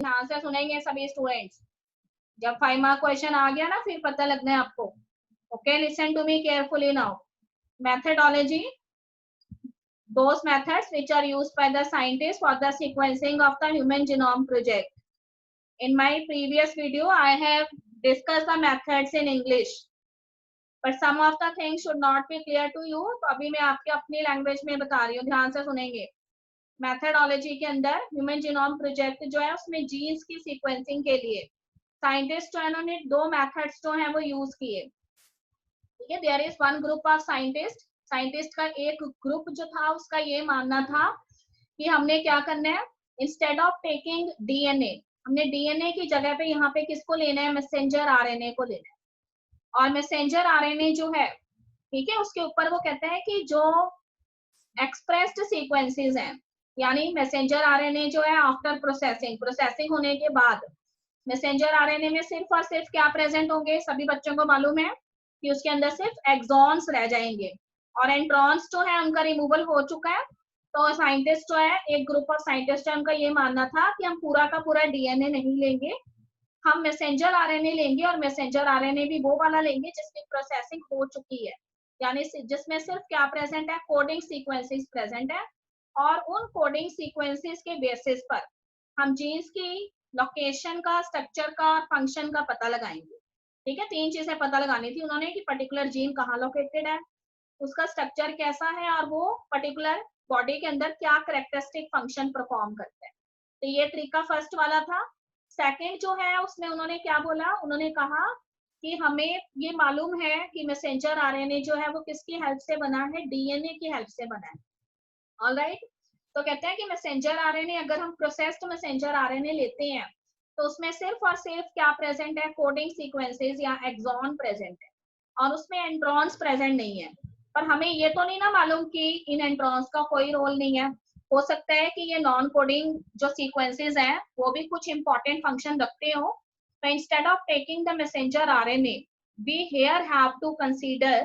ध्यान से सुनेंगे सभी स्टूडेंट्स। जब 5 मार्क क्वेश्चन आ गया ना फिर पता लगना है आपको। Okay, listen to me carefully now. Methodology, those methods which are used by the scientists for the sequencing of the human genome project. In my previous video I have discussed the methods in English, but some of the things should not be clear to you, तो अभी मैं आपके अपनी language में बता रही हूँ, ध्यान से सुनेंगे। मैथडोलॉजी के अंदर ह्यूमन जीनोम प्रोजेक्ट जो है उसमें जीन्स की सीक्वेंसिंग के लिए साइंटिस्ट जो है उन्होंने 2 मेथड्स जो है वो यूज किए। ठीक है, there is one group of scientist का एक ग्रुप जो था उसका ये मानना था कि हमने क्या करना है, इंस्टेड ऑफ टेकिंग डीएनए, हमने डीएनए की जगह पे यहाँ पे किसको लेना है, मैसेंजर आरएनए को लेना है। और मैसेंजर आरएनए जो है, ठीक है, उसके ऊपर वो कहते हैं कि जो एक्सप्रेस्ड सीक्वेंसेस हैं, यानी मैसेंजर आरएनए जो है आफ्टर प्रोसेसिंग होने के बाद मैसेंजर आरएनए में सिर्फ और सिर्फ क्या प्रेजेंट होंगे, सभी बच्चों को मालूम है कि उसके अंदर सिर्फ एक्सॉन्स रह जाएंगे और एंट्रॉन्स जो है उनका रिमूवल हो चुका है। तो साइंटिस्ट जो है, एक ग्रुप ऑफ साइंटिस्ट है, उनका ये मानना था कि हम पूरा का पूरा डीएनए नहीं लेंगे, हम मैसेंजर आरएनए लेंगे और मैसेंजर आरएनए भी वो वाला लेंगे जिसकी प्रोसेसिंग हो चुकी है, यानी जिसमें सिर्फ क्या प्रेजेंट है, कोडिंग सीक्वेंसेस प्रेजेंट है। और उन कोडिंग सीक्वेंसेस के बेसिस पर हम जीन्स की लोकेशन का, स्ट्रक्चर का, फंक्शन का पता लगाएंगे। ठीक है, 3 चीजें पता लगानी थी उन्होंने कि पर्टिकुलर जीन कहाँ लोकेटेड है, उसका स्ट्रक्चर कैसा है और वो पर्टिकुलर बॉडी के अंदर क्या कैरेक्टरिस्टिक फंक्शन परफॉर्म करता है। तो ये तरीका फर्स्ट वाला था। सेकंड जो है उसमें उन्होंने क्या बोला, उन्होंने कहा कि हमें ये मालूम है कि मैसेंजर आरएनए जो है वो किसकी हेल्प से बना है, डीएनए की हेल्प से बना है। ऑलराइट, तो कहते हैं कि मैसेंजर आरएनए, अगर हम प्रोसेस्ड मैसेंजर आरएनए लेते हैं तो उसमें सिर्फ और सिर्फ क्या प्रेजेंट है, कोडिंग सीक्वेंसेस या एक्सॉन प्रेजेंट है और उसमें एंट्रॉन्स प्रेजेंट नहीं है। पर हमें ये तो नहीं ना मालूम कि इन एंट्रॉन्स का कोई रोल नहीं है, हो सकता है कि ये नॉन कोडिंग जो सीक्वेंसेस हैं वो भी कुछ इंपॉर्टेंट फंक्शन रखते हो। तो instead of taking the messenger RNA, we here have to consider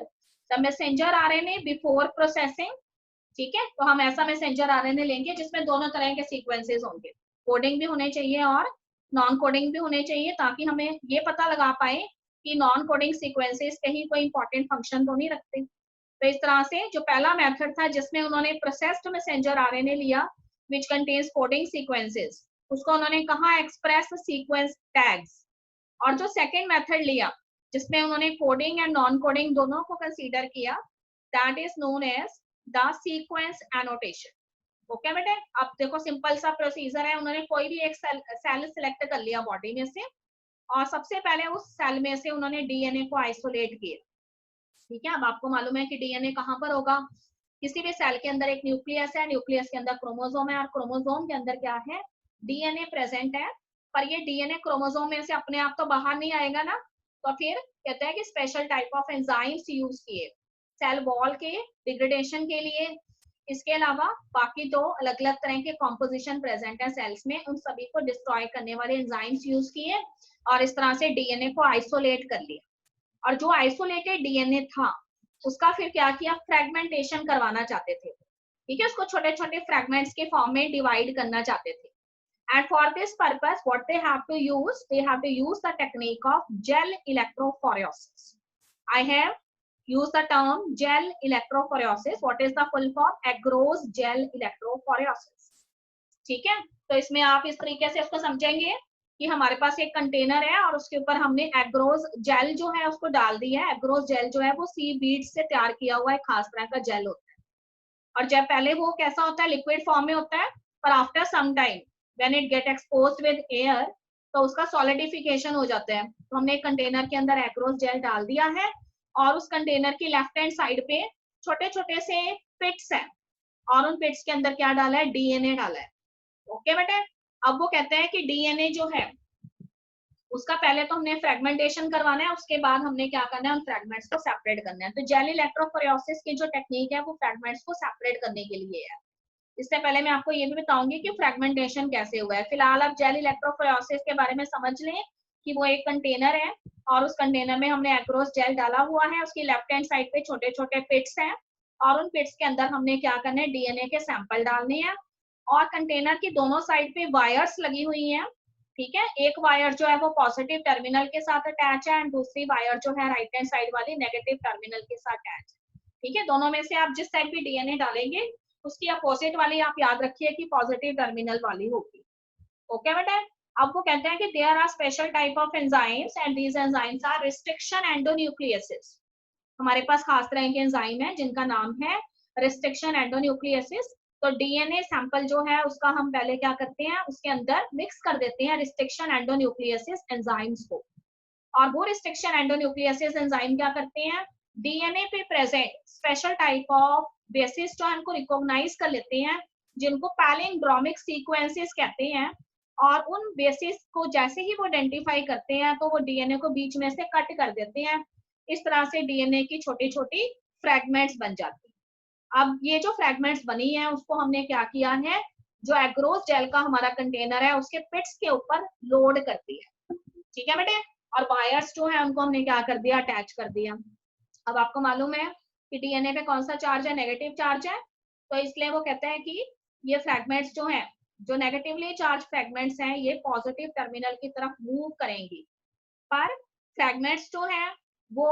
the messenger RNA before processing. ठीक है, तो हम ऐसा मैसेंजर आरएनए लेंगे जिसमें दोनों तरह के सीक्वेंसेस होंगे, कोडिंग भी होने चाहिए और नॉन कोडिंग भी होने चाहिए, ताकि हमें ये पता लगा पाए कि नॉन कोडिंग सीक्वेंसेस कहीं कोई इंपॉर्टेंट फंक्शन तो नहीं रखते। तो इस तरह से जो पहला मेथड था जिसमें उन्होंने प्रोसेस्ड मैसेंजर आरएनए लिया विच कंटेन्स कोडिंग सीक्वेंसेस, उसको उन्होंने कहा एक्सप्रेस सीक्वेंस टैग्स। और जो सेकंड मेथड लिया जिसमें उन्होंने कोडिंग एंड नॉन कोडिंग दोनों को कंसीडर किया, that is known as the sequence annotation. Okay बेटे, अब देखो सिंपल सा प्रोसीजर है, उन्होंने कोई भी एक सेल सिलेक्ट कर लिया बॉडी में से और सबसे पहले उस सेल में से उन्होंने डीएनए को आइसोलेट किया। ठीक है, अब आपको मालूम है कि डीएनए कहाँ पर होगा, किसी भी सेल के अंदर एक न्यूक्लियस है, न्यूक्लियस के अंदर क्रोमोसोम है और क्रोमोसोम के अंदर क्या है, डीएनए प्रेजेंट है। पर ये डीएनए क्रोमोसोम में से अपने आप तो बाहर नहीं आएगा ना, तो फिर कहते हैं कि special type of enzymes use किए सेल वॉल के डिग्रेडेशन के लिए। इसके अलावा बाकी 2 अलग अलग तरह के कॉम्पोजिशन प्रेजेंट है सेल्स में, उन सभी को डिस्ट्रॉय करने वाले एंजाइम्स यूज किए और इस तरह से डीएनए को आइसोलेट कर लिया। और जो आइसोलेटेड डीएनए था उसका फिर क्या किया, फ्रेगमेंटेशन करवाना चाहते थे। ठीक है, उसको छोटे छोटे फ्रेगमेंट्स के फॉर्म में डिवाइड करना चाहते थे। And for this purpose what they have to use the technique of gel electrophoresis. I have use the term gel electrophoresis. What is the full form? Agarose gel electrophoresis. ठीक है, तो इसमें आप इस तरीके से इसको समझेंगे कि हमारे पास एक कंटेनर है और उसके ऊपर हमने एग्रोज जेल जो है उसको डाल दिया है। एग्रोज जेल जो है वो सी बीड्स से तैयार किया हुआ एक खास तरह का जेल होता है और जब पहले वो कैसा होता है, लिक्विड फॉर्म में होता है, पर after some time when it get exposed with air तो उसका सॉलिडिफिकेशन हो जाता है। तो हमने एक कंटेनर के अंदर एग्रोज जेल डाल दिया है और उस कंटेनर की लेफ्ट हैंड साइड पे छोटे छोटे से पिट्स हैं और उन पिट्स के अंदर क्या डाला है, डीएनए डाला है। ओके बेटे, अब वो कहते हैं कि डीएनए जो है उसका पहले तो हमने फ्रेगमेंटेशन करवाना है, उसके बाद हमने क्या करना है, उन फ्रेगमेंट्स को सेपरेट करना है। तो जेल इलेक्ट्रोफोरेसिस की जो टेक्निक है वो फ्रेगमेंट्स को सेपरेट करने के लिए है। इससे पहले मैं आपको ये भी बताऊंगी कि फ्रेगमेंटेशन कैसे हुआ है। फिलहाल आप जेल इलेक्ट्रोफोरेसिस के बारे में समझ लें कि वो एक कंटेनर है और उस कंटेनर में हमने एग्रोस जेल डाला हुआ है, उसकी लेफ्ट हैंड साइड पे छोटे छोटे पिट्स हैं और उन पिट्स के अंदर हमने क्या करना है, डीएनए के सैंपल डालने हैं और कंटेनर की दोनों साइड पे वायर्स लगी हुई हैं ठीक है, एक वायर जो है वो पॉजिटिव टर्मिनल के साथ अटैच है एंड दूसरी वायर जो है राइट हैंड साइड वाली नेगेटिव टर्मिनल के साथ अटैच है। ठीक है, दोनों में से आप जिस साइड भी डीएनए डालेंगे उसकी अपोजिट वाली आप याद रखिए कि पॉजिटिव टर्मिनल वाली होगी। ओके बेटा, अब वो कहते हैं कि there are special type of enzymes and these enzymes are restriction endonucleases. हमारे पास खास तरह के एंजाइम है जिनका नाम है रिस्ट्रिक्शन एंडोन्यूक्लियसिस। तो डीएनए सैंपल जो है उसका हम पहले क्या करते हैं, उसके अंदर मिक्स कर देते हैं रिस्ट्रिक्शन एंडोन्यूक्लियसिस एंजाइम्स को, और वो रिस्ट्रिक्शन एंडोन्यूक्लियसिस एंजाइम क्या करते हैं, डीएनए पे present special type of basis जो हमको रिकॉग्नाइज कर लेते हैं, जिनको पैलिंड्रोमिक सीक्वेंसेस कहते हैं, और उन बेसिस को जैसे ही वो आइडेंटिफाई करते हैं तो वो डीएनए को बीच में से कट कर देते हैं। इस तरह से डीएनए की छोटी छोटी फ्रेगमेंट्स बन जाती है। अब ये जो फ्रेगमेंट्स बनी है उसको हमने क्या किया है, जो एग्रोस जेल का हमारा कंटेनर है उसके पिट्स के ऊपर लोड कर दिया। ठीक है बेटे, और वायर्स जो है उनको हमने क्या कर दिया, अटैच कर दिया। अब आपको मालूम है कि डीएनए पे कौन सा चार्ज है, नेगेटिव चार्ज है, तो इसलिए वो कहते हैं कि ये फ्रेगमेंट्स जो हैं, जो नेगेटिवली चार्ज फ्रेगमेंट्स हैं, ये पॉजिटिव टर्मिनल की तरफ मूव करेंगी। पर फ्रेगमेंट्स जो है वो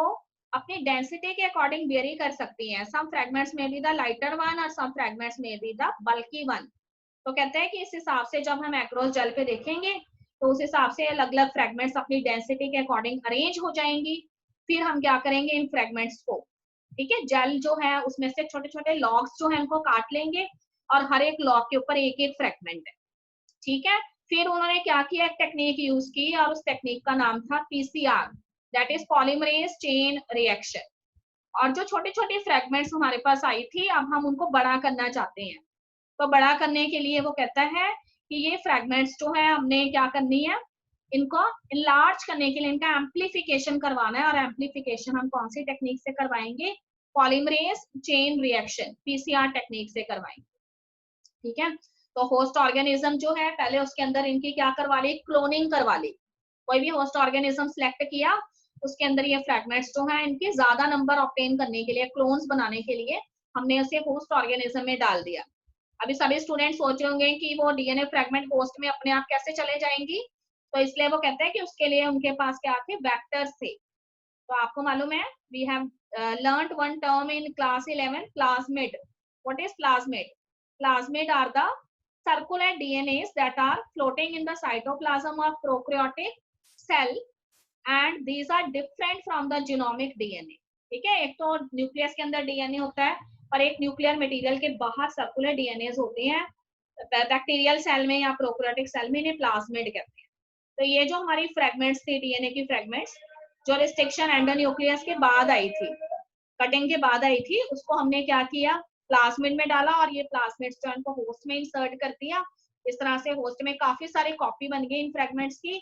अपनी डेंसिटी के अकॉर्डिंग वेरी कर सकती हैं। सम फ्रेगमेंट्स में बी द लाइटर वन और सम फ्रेगमेंट्स में बी द बल्की वन। तो कहते हैं कि इस हिसाब से जब हम एक्रोस जेल पे देखेंगे तो उस हिसाब से अलग अलग फ्रेगमेंट्स अपनी डेंसिटी के अकॉर्डिंग अरेंज हो जाएंगी। फिर हम क्या करेंगे इन फ्रेगमेंट्स को, ठीक है, जेल जो है उसमें से छोटे छोटे लॉग्स जो है उनको काट लेंगे और हर एक लॉग के ऊपर एक एक फ्रेगमेंट है। ठीक है, फिर उन्होंने क्या किया, एक टेक्निक यूज की और उस टेक्निक का नाम था PCR, that is polymerase chain reaction. और जो छोटी छोटी फ्रेगमेंट्स हमारे पास आई थी अब हम उनको बड़ा करना चाहते हैं। तो बड़ा करने के लिए वो कहता है कि ये फ्रेगमेंट्स जो है हमने क्या करनी है, इनको इनलार्ज करने के लिए इनका एम्प्लीफिकेशन करवाना है। और एम्प्लीफिकेशन हम कौन सी टेक्निक से करवाएंगे, polymerase chain reaction PCR technique से करवाएंगे। ठीक है, तो होस्ट ऑर्गेनिज्म जो है पहले उसके अंदर इनकी क्या करवा ली, क्लोनिंग करवा ली। कोई भी होस्ट ऑर्गेनिज्म सिलेक्ट किया उसके अंदर ये फ्रेगमेंट्स जो है इनके ज्यादा नंबर ऑब्टेन करने के लिए, क्लोन्स बनाने के लिए हमने उसे होस्ट ऑर्गेनिज्म में डाल दिया। अभी सभी स्टूडेंट सोच रहे होंगे कि वो डीएनए फ्रेगमेंट होस्ट में अपने आप कैसे चले जाएंगी, तो इसलिए वो कहते हैं कि उसके लिए उनके पास क्या थे, वेक्टर्स थे। तो आपको मालूम है we have learned one term in class 11, plasmid. What is plasmid? Plasmid are the circular DNAs that are floating in the cytoplasm of prokaryotic cell and these are different from the genomic DNA। ठीक है, एक तो nucleus के अंदर DNA होता है और एक न्यूक्लियर मटेरियल के बाहर सर्कुलर डीएनए होते हैं। बैक्टीरियल सेल में या प्रोकैरियोटिक सेल में इन्हें प्लाज्मिड कहते हैं। तो ये जो हमारी फ्रेगमेंट्स थी डीएनए की फ्रेगमेंट्स जो रिस्ट्रिक्शन एंडोन्यूक्लियस के बाद आई थी, कटिंग के बाद आई थी, उसको हमने क्या किया, प्लाज्मिड में डाला और ये प्लाज्मिड्स जो इनको होस्ट में इंसर्ट कर दिया। इस तरह से होस्ट में काफी सारे कॉपी बन गई इन फ्रेगमेंट्स की।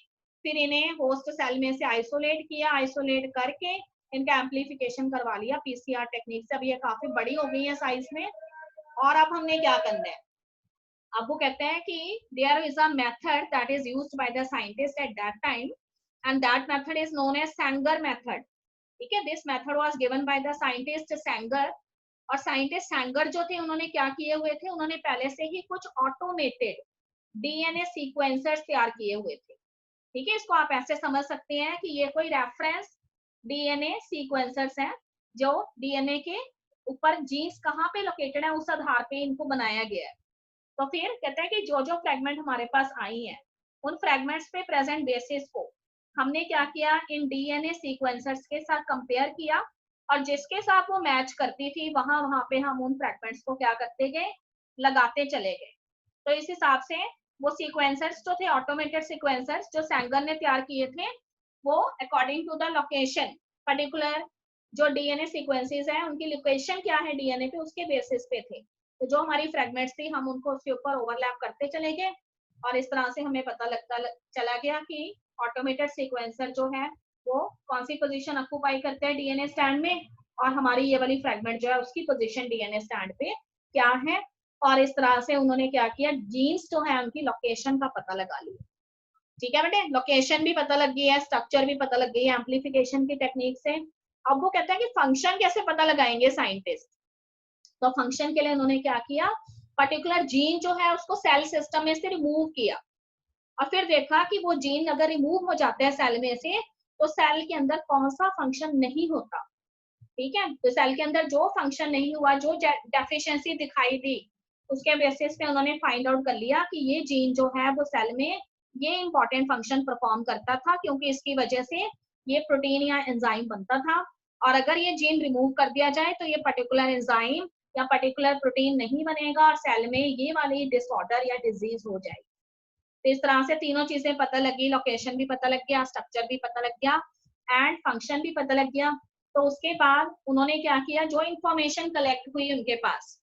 फिर इन्हें होस्ट सेल में से आइसोलेट किया, आइसोलेट करके इनका एम्प्लीफिकेशन करवा लिया पीसीआर टेक्निक से। अब ये काफी बड़ी हो गई है साइज में। और अब हमने क्या करना है, अब वो कहते हैं कि there is a method that is used by the scientist at that time and that method is known as Sanger method. ठीक है, this method was given by the scientist Sanger. और साइंटिस्ट सैंगर जो थे उन्होंने क्या किए हुए थे, उन्होंने पहले से ही कुछ ऑटोमेटेड डीएनए सीक्वेंसर्स तैयार किए हुए थे। ठीक है, इसको आप ऐसे समझ सकते हैं कि ये कोई रेफरेंस डीएनए सीक्वेंसर्स हैं जो डीएनए के ऊपर जीन्स कहाँ पे लोकेटेड है उस आधार पे इनको बनाया गया है। तो फिर कहते हैं कि जो जो फ्रेगमेंट हमारे पास आई हैं उन फ्रेगमेंट्स पे प्रेजेंट बेसिस को हमने क्या किया, इन डीएनए सीक्वेंसर्स के साथ कंपेयर किया और जिसके साथ वो मैच करती थी वहां वहां पे हम उन फ्रेगमेंट्स को क्या करते गए, लगाते चले गए। तो इस हिसाब से वो सीक्वेंसर्स जो थे, ऑटोमेटेड सीक्वेंसर्स जो सैंगर ने तैयार किए थे, वो according to the location particular जो डीएनए सीक्वेंसेस हैं उनकी लोकेशन क्या है डीएनए पे, उसके बेसिस पे थे। तो जो हमारी फ्रेगमेंट्स थी हम उनको उसके ऊपर ओवरलैप करते चले गए और इस तरह से हमें पता लगता चला गया कि ऑटोमेटेड सीक्वेंसर जो है वो कौन सी पोजीशन ऑक्यूपाई करते हैं डीएनए स्टैंड में, और हमारी ये वाली फ्रेगमेंट जो है उसकी पोजीशन डीएनए स्टैंड पे क्या है। और इस तरह से उन्होंने क्या किया, जीन्स जो है उनकी लोकेशन का पता लगा लिया। ठीक है बेटे, लोकेशन भी पता लग गई है, स्ट्रक्चर भी पता लग गई है एम्प्लीफिकेशन की टेक्निक से। अब वो कहते हैं कि फंक्शन कैसे पता लगाएंगे साइंटिस्ट। तो फंक्शन के लिए उन्होंने क्या किया, पर्टिकुलर जीन जो है उसको सेल सिस्टम में से रिमूव किया। और फिर देखा कि वो जीन अगर रिमूव हो जाता है सेल में से तो सेल के अंदर कौन सा फंक्शन नहीं होता, ठीक है। तो सेल के अंदर जो फंक्शन नहीं हुआ, जो डेफिशिएंसी दिखाई दी, उसके बेसिस पे उन्होंने फाइंड आउट कर लिया कि ये जीन जो है वो सेल में ये इंपॉर्टेंट फंक्शन परफॉर्म करता था, क्योंकि इसकी वजह से ये प्रोटीन या एंजाइम बनता था। और अगर ये जीन रिमूव कर दिया जाए तो ये पर्टिकुलर एंजाइम या पर्टिकुलर प्रोटीन नहीं बनेगा और सेल में ये वाली डिसऑर्डर या डिजीज हो जाएगी। तो इस तरह से तीनों चीजें पता लगी, लोकेशन भी पता लग गया, स्ट्रक्चर भी पता लग गया एंड फंक्शन भी पता लग गया। तो उसके बाद उन्होंने क्या किया, जो इंफॉर्मेशन कलेक्ट हुई उनके पास,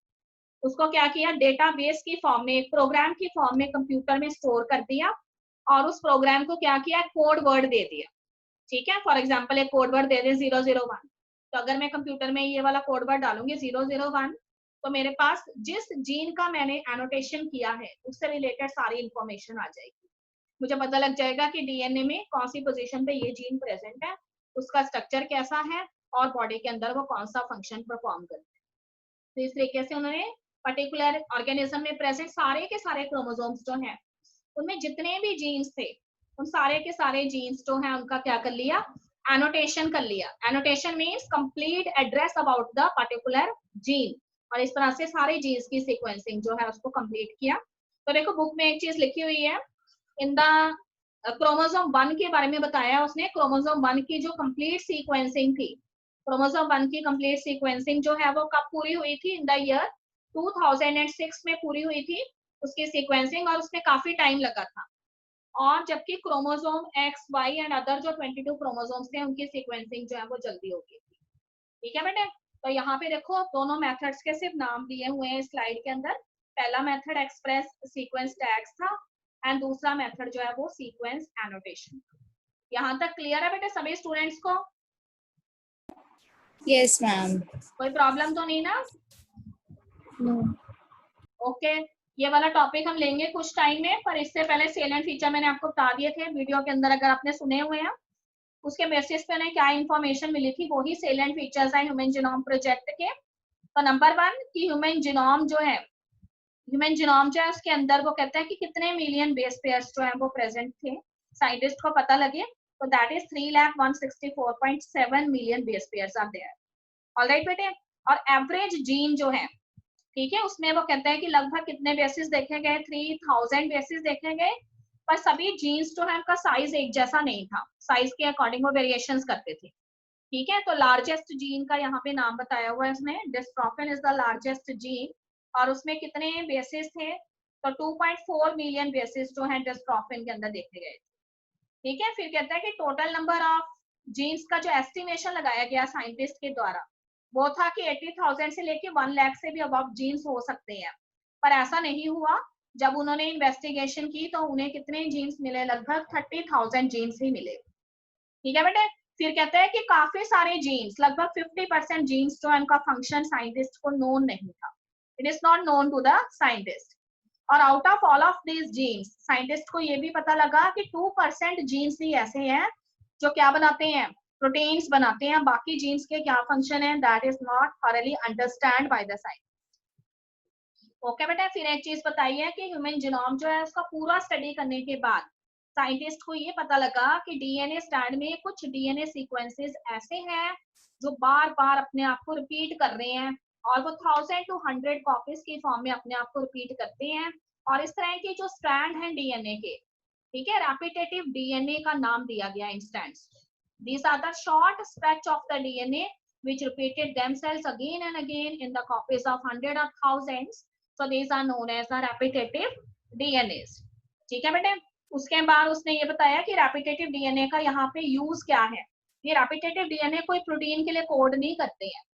उसको क्या किया, डेटाबेस की फॉर्म में, एक प्रोग्राम की फॉर्म में कंप्यूटर में स्टोर कर दिया और उस प्रोग्राम को क्या किया, कोड वर्ड दे दिया, ठीक है। फॉर एग्जाम्पल एक कोड वर्ड दे दे 001, तो अगर मैं कंप्यूटर में ये वाला कोड वर्ड डालूंगी 001, तो मेरे पास जिस जीन का मैंने एनोटेशन किया है उससे रिलेटेड सारी इंफॉर्मेशन आ जाएगी। मुझे पता लग जाएगा कि डीएनए में कौन सी पोजीशन पे ये जीन प्रेजेंट है, उसका स्ट्रक्चर कैसा है और बॉडी के अंदर वो कौन सा फंक्शन परफॉर्म करता है। तो इस तरीके से उन्होंने पर्टिकुलर ऑर्गेनिज्म में प्रेजेंट सारे के सारे क्रोमोसोम्स जो हैं उनमें जितने भी जीन्स थे उन सारे के सारे जीन्स जो है उनका क्या कर लिया, एनोटेशन कर लिया। Annotation means complete address about the particular gene, और इस तरह से सारे जीन्स की सीक्वेंसिंग जो है उसको कंप्लीट किया। तो देखो बुक में एक चीज लिखी हुई है, इन द क्रोमोसोम 1 के बारे में बताया उसने। क्रोमोसोम 1 की जो कंप्लीट सीक्वेंसिंग थी, क्रोमोसोम 1 की कंप्लीट सीक्वेंसिंग जो है वो कब पूरी हुई थी, इन द ईयर 2006 में पूरी हुई थी उसकी सीक्वेंसिंग, और उसमें काफी टाइम लगा था। और जबकि chromosome X Y and other जो 22 क्रोमोसोम्स थे उनकी सीक्वेंसिंग जो है वो जल्दी हो गई थी, ठीक है बेटे। तो यहाँ पे देखो दोनों मेथड्स के सिर्फ नाम दिए हुए हैं स्लाइड के अंदर। पहला मेथड एक्सप्रेस सीक्वेंस टैग्स था एंड दूसरा मेथड जो है वो सीक्वेंस एनोटेशन। यहाँ तक क्लियर है बेटे सभी स्टूडेंट्स को? Yes ma'am. कोई प्रॉब्लम तो नहीं ना? नो। ओके, ये वाला टॉपिक हम लेंगे कुछ टाइम में, पर इससे पहले सेलेंट फीचर मैंने आपको बता दिए थे वीडियो के अंदर, अगर आपने सुने हुए हैं। उसके बेसिस पे उन्हें क्या इंफॉर्मेशन मिली थी, वही सेलेंट फीचर्स हैं ह्यूमन जीनोम प्रोजेक्ट के। तो नंबर 1 कि ह्यूमन जीनोम जो है, ह्यूमन जीनोम जो है उसके अंदर वो कहते हैं कि कितने मिलियन बेस पेयर्स जो है वो प्रेजेंट थे, साइंटिस्ट को पता लगे। तो that is 3,164.7 million base pairs are there, alright बेटे। और एवरेज जीन जो है, ठीक है, उसमें वो कहते हैं कि लगभग कितने बेसिस देखे गए, 3000 बेसिस देखे गए। पर सभी जीन्स जो है उनका साइज एक जैसा नहीं था, साइज के अकॉर्डिंग वो वेरिएशंस करते थे, ठीक है। तो लार्जेस्ट जीन का यहाँ पे नाम बताया हुआ है इसमें, dystrophin is the largest gene, और उसमें कितने बेसिस थे, तो 2.4 मिलियन बेसिस जो है डिस्ट्रोफिन के अंदर देखे गए, ठीक है। फिर कहता है कि टोटल नंबर ऑफ जीन्स का जो एस्टिमेशन लगाया गया साइंटिस्ट के द्वारा वो था कि 80,000 से लेके 1 लाख से भी अबव जीन्स हो सकते हैं, पर ऐसा नहीं हुआ। जब उन्होंने इन्वेस्टिगेशन की तो उन्हें कितने जीन्स मिले, लगभग 30,000 जीन्स ही मिले, ठीक है बेटे। फिर कहते हैं कि काफी सारे जीन्स, लगभग 50% जीन्स जो है उनका फंक्शन साइंटिस्ट को नोन नहीं था, it is not known to the scientist. और out of all of these genes scientist को ये भी पता लगा कि 2% जीन्स ही ऐसे हैं जो क्या बनाते हैं, प्रोटीन्स बनाते हैं। बाकी जीन्स के क्या फंक्शन है, that is not thoroughly understand by the science, okay बेटा। फिर एक चीज बताई है कि ह्यूमन जीनोम जो है उसका पूरा स्टडी करने के बाद साइंटिस्ट को ये पता लगा कि डीएनए स्ट्रैंड में कुछ डीएनए सीक्वेंसेस ऐसे हैं जो बार बार अपने आप को रिपीट कर रहे हैं, और वो 1000 to 100 कॉपीज की फॉर्म में अपने आप को रिपीट करते हैं। और इस तरह के जो स्ट्रैंड हैं डीएनए के, ठीक है, रेपिटेटिव डीएनए का नाम दिया गया इन strands. These are the short stretch of the DNA which repeated themselves again and again in the copies of 100 or thousands. So these are known as the repetitive DNAs. ठीक है बेटे। उसके बाद उसने ये बताया कि रेपिटेटिव डीएनए का यहाँ पे यूज क्या है। ये रेपिटेटिव डीएनए कोई प्रोटीन के लिए कोड नहीं करते हैं,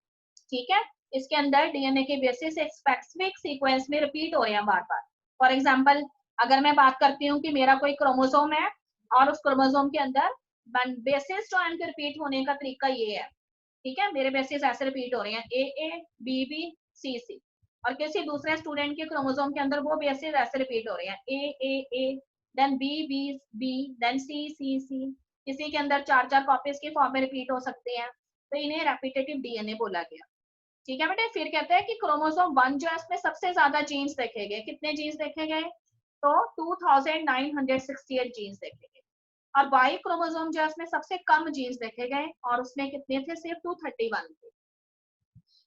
ठीक है। इसके अंदर डीएनए के बेसिस एक स्पेसिफिक सीक्वेंस में रिपीट हो रहे हैं बार बार। फॉर एग्जाम्पल अगर मैं बात करती हूँ कि मेरा कोई क्रोमोसोम है और उस क्रोमोसोम के अंदर बेसिस जो है उनके रिपीट होने का तरीका ये है, ठीक है, मेरे बेसिस ऐसे रिपीट हो रहे हैं ए बी बी सी सी, और किसी दूसरे स्टूडेंट के क्रोमोसोम के अंदर वो बेसिस ऐसे रिपीट हो रहे हैं A then B B B then C C C, किसी के अंदर 4 कॉपीज की फॉर्म में रिपीट हो सकते हैं, तो इन्हें रेपिटेटिव डीएनए बोला गया, ठीक है बेटे। फिर कहते हैं कि क्रोमोसोम 1 जो है उसमें सबसे ज्यादा जीन्स देखे गए, कितने जीन्स देखे गए, तो 2968 जीन्स देखे गए, और वाई क्रोमोसोम जो है उसमें सबसे कम जीन्स देखे गए और उसमें कितने थे, सिर्फ 231 थे।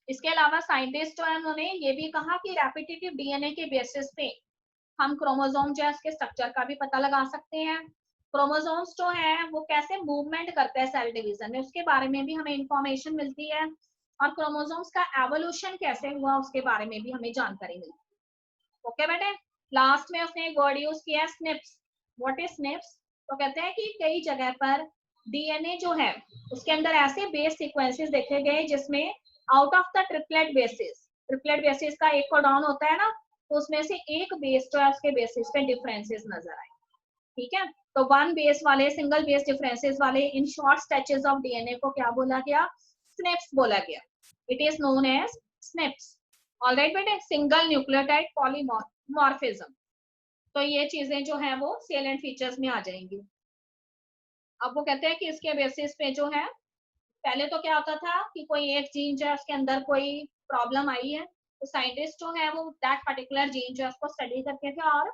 इसके अलावा साइंटिस्ट जो है उन्होंने ये भी कहा कि रेपिटेटिव डीएनए के बेसिस पे हम क्रोमोसोम जो है उसके स्ट्रक्चर का भी पता लगा सकते हैं। क्रोमोसोम्स जो है वो कैसे मूवमेंट करते हैं सेल डिवीजन में, उसके बारे में भी हमें इंफॉर्मेशन मिलती है, और क्रोमोसोम्स का एवोल्यूशन कैसे हुआ उसके बारे में भी हमें जानकारी मिलती है। ओके बेटे, लास्ट में उसने एक वर्ड यूज किया स्निप्स। What is snips? तो कहते हैं कि कई जगह पर डीएनए जो है उसके अंदर ऐसे बेस सीक्वेंसेस देखे गए जिसमें out of the triplet basis का एक कोडॉन होता है ना, तो उसमें से एक बेस जो है उसके बेसिस पे डिफरेंसेस नजर आए। ठीक है, तो वन बेस वाले, सिंगल बेस डिफरेंसेस वाले in short stretches of DNA को क्या बोला गया? स्निप्स बोला गया। It is known as SNPs. Alright बेटे, सिंगल न्यूक्लियोटाइड पॉलीमॉर्फिज्म। तो ये चीजें जो है वो सेलेंट फीचर्स में आ जाएंगी। अब वो कहते हैं कि इसके बेसिस पे जो है, पहले तो क्या होता था कि कोई एक जीन जो है उसके अंदर कोई प्रॉब्लम आई है, तो साइंटिस्ट जो है वो दैट पर्टिकुलर जीन जो है उसको स्टडी करते थे, और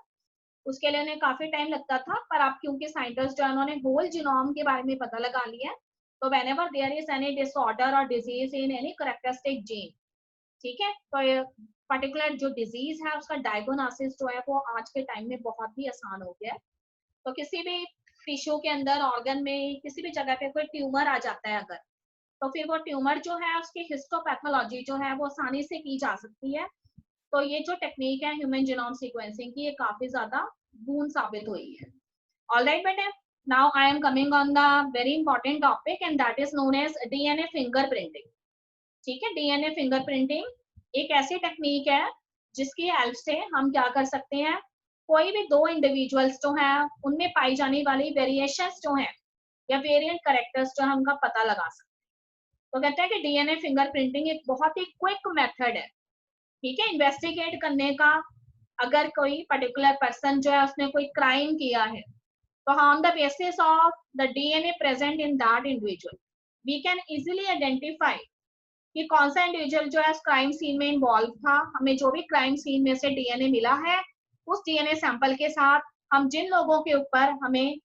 उसके लिए उन्हें काफी टाइम लगता था। पर अब क्योंकि साइंटिस्ट जो है उन्होंने होल जीनोम के बारे में पता लगा लिया है, तो whenever there is any disorder or disease in any characteristic gene, ठीक है, तो ये पर्टिकुलर जो डिजीज है उसका डायग्नोसिस जो है वो आज के टाइम में बहुत ही आसान हो गया है। तो किसी भी टिश्यू के अंदर, ऑर्गन में, किसी भी जगह पे कोई ट्यूमर आ जाता है अगर, तो फिर वो ट्यूमर जो है उसकी हिस्टोपैथोलॉजी जो है वो आसानी से की जा सकती है। तो ये जो टेक्निक है ह्यूमन जीनोम सीक्वेंसिंग की, ये काफी ज्यादा बून साबित हुई है। ऑलराइट बेटे, now I am coming on the very important topic and that is known as DNA fingerprinting. ठीक है, डीएनए फिंगरप्रिंटिंग एक ऐसी टेक्निक है जिसकी हेल्प से हम क्या कर सकते हैं, कोई भी दो इंडिविजुअल्स जो हैं उनमें पाई जाने वाली वेरिएशंस जो हैं या वेरिएंट कैरेक्टर्स जो है उनका पता लगा सकते हैं। तो कहते हैं कि डीएनए फिंगरप्रिंटिंग एक बहुत ही क्विक मेथड है, ठीक है, इन्वेस्टिगेट करने का। अगर कोई पर्टिकुलर पर्सन जो है उसने कोई क्राइम किया है, तो on the basis of the DNA present in that individual we can easily identify कि कौन सा इंडिविजुअल जो है क्राइम सीन में इन्वॉल्व था। हमें जो भी क्राइम सीन में से डीएनए मिला है, उस डीएनए सैंपल के साथ हम जिन लोगों के ऊपर हमें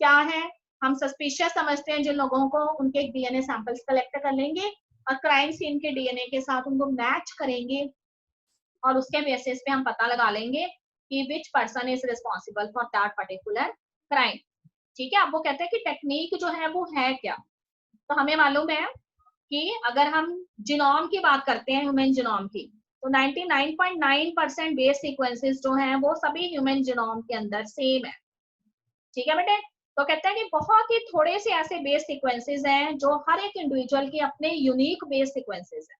क्या है, हम सस्पिशियस समझते हैं जिन लोगों को, उनके डीएनए सैंपल्स कलेक्ट कर लेंगे और क्राइम सीन के डीएनए के साथ उनको मैच करेंगे, और उसके बेसिस पे हम पता लगा लेंगे कि which person is responsible for that particular crime. ठीक है, अब वो कहते हैं कि टेक्निक जो है वो है क्या। तो हमें मालूम है कि अगर हम जीनोम की बात करते हैं, ह्यूमन जीनोम की, तो 99.9% बेस सीक्वेंसेस जो हैं वो सभी ह्यूमन जीनोम के अंदर सेम है। ठीक है बेटे, तो कहते हैं कि बहुत ही थोड़े से ऐसे बेस सीक्वेंसेस हैं जो हर एक इंडिविजुअल के अपने यूनिक बेस सीक्वेंसेस हैं,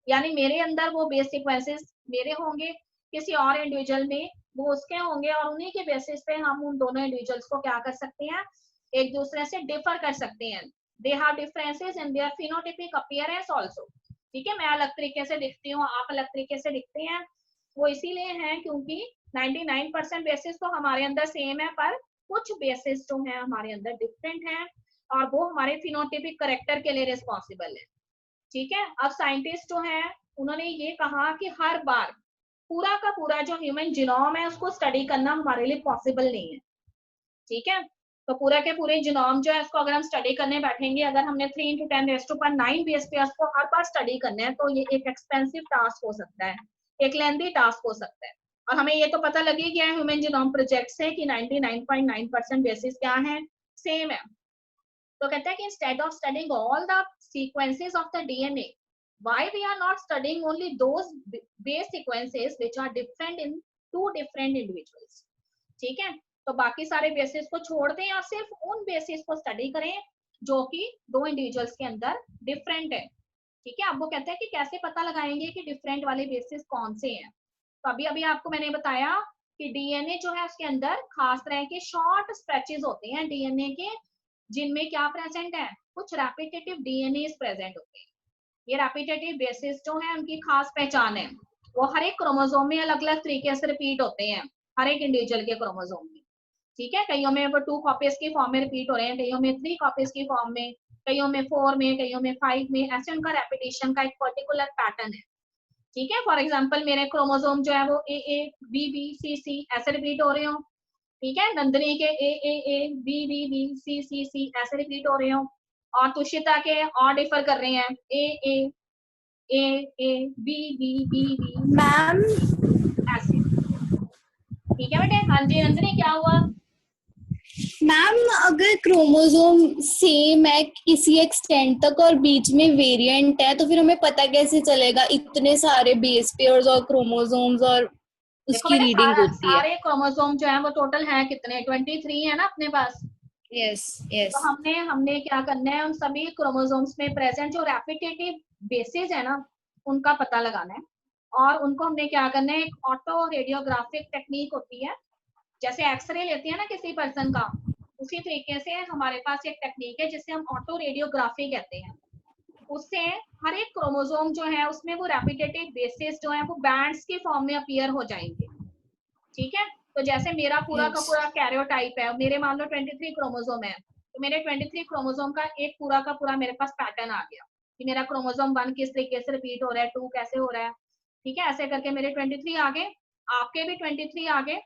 यानी मेरे अंदर वो बेस सीक्वेंसेस मेरे होंगे, किसी और इंडिविजुअल में वो उसके होंगे, और उन्हीं के बेसिस पे हम उन दोनों इंडिविजुअल्स को क्या कर सकते हैं, एक दूसरे से डिफर कर सकते हैं। They have differences in their phenotypic appearance also. ठीक है, मैं अलग तरीके से दिखती हूँ, आप अलग तरीके से दिखते हैं, वो इसीलिए है क्योंकि 99% बेसिस तो हमारे अंदर सेम है, पर कुछ बेसिस जो है हमारे अंदर डिफरेंट है, और वो हमारे फिनोटाइपिक करेक्टर के लिए रिस्पॉन्सिबल है। ठीक है, अब साइंटिस्ट जो है उन्होंने ये कहा कि हर बार पूरा का पूरा जो ह्यूमन जीनोम है उसको स्टडी करना हमारे लिए पॉसिबल नहीं है। ठीक है, तो पूरा के पूरे जीनोम जो है उसको अगर हम स्टडी करने बैठेंगे, अगर हमने 3 × 10⁻⁹ बेस पे उसको हर बार स्टडी करना है, तो ये एक एक्सपेंसिव टास्क हो सकता है, एक लेंथी टास्क हो सकता है। और हमें ये तो पता लग ही गया है ह्यूमन जीनोम प्रोजेक्ट से कि 99.9% बेसिस क्या है, सेम है। तो कहते हैं कि instead of studying all the sequences of the DNA, why we are not studying only those base sequences which are different in two different individuals। ठीक है, तो बाकी सारे बेसिस को छोड़ दें और सिर्फ उन बेसिस को स्टडी करें जो कि दो इंडिविजुअल्स के अंदर डिफरेंट है। ठीक है, अब वो कहते हैं कि कैसे पता लगाएंगे कि डिफरेंट वाले बेसिस कौन से हैं। तो अभी अभी आपको मैंने बताया कि डीएनए जो है उसके अंदर खास तरह के शॉर्ट स्ट्रेचेस होते हैं डीएनए के, जिनमें क्या प्रेजेंट है, कुछ रेपिटेटिव डीएनए प्रेजेंट होते हैं। ये रेपिटेटिव बेसिस जो है उनकी खास पहचान है, वो हर एक क्रोमोसोम में अलग अलग तरीके से रिपीट होते हैं, हर एक इंडिविजुअल के क्रोमोसोम में। ठीक है, कईयों में वो 2 कॉपीज की फॉर्म में रिपीट हो रहे हैं, कईयों में 3 कॉपीज की फॉर्म में, कईयों में 4 में, कईयों में 5 में, ऐसे उनका रेपिटेशन का एक पर्टिकुलर पैटर्न है। ठीक है, फॉर एग्जाम्पल मेरे क्रोमोसोम जो है वो ए बी बी सी सी ऐसे रिपीट हो रहे हो, ठीक है, नंदनी के A B B B C ऐसे रिपीट हो रहे हो, और तुषिता के और डिफर कर रहे हैं A B B B B ma'am ऐसे, ठीक है बेटे। हाँ जी नंदनी क्या हुआ? मैम अगर क्रोमोसोम सेम है किसी एक्सटेंट तक और बीच में वेरिएंट है तो फिर हमें पता कैसे चलेगा? इतने सारे बेस पेयर्स और क्रोमोसोम्स और देखो उसकी बेटा रीडिंग होती है। सारे क्रोमोसोम जो है वो टोटल है कितने, 23 है ना अपने पास। यस तो यस। हमने हमने क्या करना है, उन सभी क्रोमोसोम्स में प्रेजेंट जो रेपिटेटिव बेसिस है ना उनका पता लगाना है, और उनको हमने क्या करना है, एक ऑटो रेडियोग्राफिक टेक्निक होती है, जैसे एक्सरे लेते हैं ना किसी पर्सन का, उसी तरीके से हमारे पास एक टेक्निक है जिसे हम ऑटो रेडियोग्राफी कहते हैं। उससे हर एक क्रोमोसोम जो है उसमें वो रेपिटेटिव बेसिस जो है वो बैंड्स की फॉर्म में अपीयर हो जाएंगे, ठीक है। तो जैसे मेरा पूरा का यस पूरा कैरियोटाइप है, मेरे मान लो 23 क्रोमोसोम है, तो मेरे 23 क्रोमोसोम का एक पूरा का पूरा मेरे पास पैटर्न आ गया कि मेरा क्रोमोसोम 1 किस तरीके से रिपीट हो रहा है, 2 कैसे हो रहा है, ठीक है, ऐसे करके मेरे 23 आ गए, आपके भी 23 आ गए,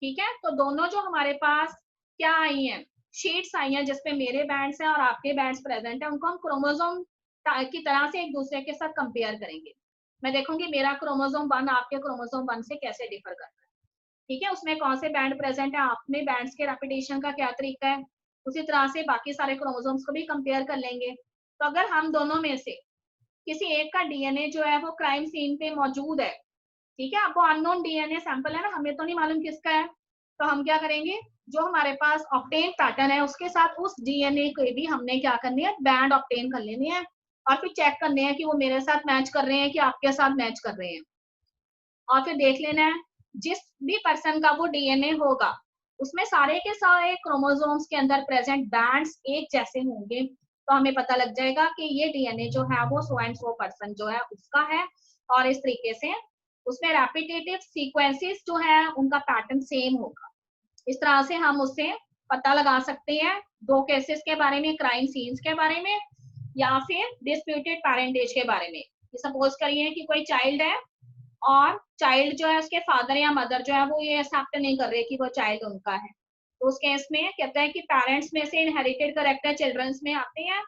ठीक है। तो दोनों जो हमारे पास क्या आई हैं, शीट्स आई हैं जिसपे मेरे बैंड्स हैं और आपके बैंड्स प्रेजेंट है, उनको हम क्रोमोसोम की तरह से एक दूसरे के साथ कंपेयर करेंगे। मैं देखूंगी मेरा क्रोमोसोम 1 आपके क्रोमोसोम 1 से कैसे डिफर कर रहा है, ठीक है, उसमें कौन से बैंड प्रेजेंट है, आप में बैंड्स के रेपिटेशन का क्या तरीका है, उसी तरह से बाकी सारे क्रोमोसोम्स को भी कंपेयर कर लेंगे। तो अगर हम दोनों में से किसी एक का डीएनए जो है वो क्राइम सीन पे मौजूद है, ठीक है, आपको अननोन डीएनए सैंपल है ना, हमें तो नहीं मालूम किसका है, तो हम क्या करेंगे, जो हमारे पास ऑप्टेन पैटर्न है उसके साथ उस डीएनए के भी हमने क्या करनी है, बैंड ऑप्टेन कर लेने हैं, और फिर चेक करने हैं कि वो मेरे साथ मैच कर रहे हैं कि आपके साथ मैच कर रहे हैं, और फिर देख लेना है जिस भी पर्सन का वो डीएनए होगा उसमें सारे के सारे क्रोमोसोम्स के अंदर प्रेजेंट बैंड्स एक जैसे होंगे, तो हमें पता लग जाएगा कि ये डीएनए जो है वो सो एंड सो पर्सन जो है उसका है, और इस तरीके से उसमें रेपिटेटिव सीक्वेंसेस जो है उनका पैटर्न सेम होगा। इस तरह से हम उससे पता लगा सकते हैं दो केसेस के बारे में, क्राइम सीन्स के बारे में या फिर डिस्प्यूटेड पेरेंटेज के बारे में। सपोज करिए कि कोई चाइल्ड है और चाइल्ड जो है उसके फादर या मदर जो है वो ये एक्सेप्ट नहीं कर रहे कि वो चाइल्ड उनका है, तो उस केस में कहता है कि पेरेंट्स में से इनहेरिटेड करेक्टर चिल्ड्रंस में आते हैं,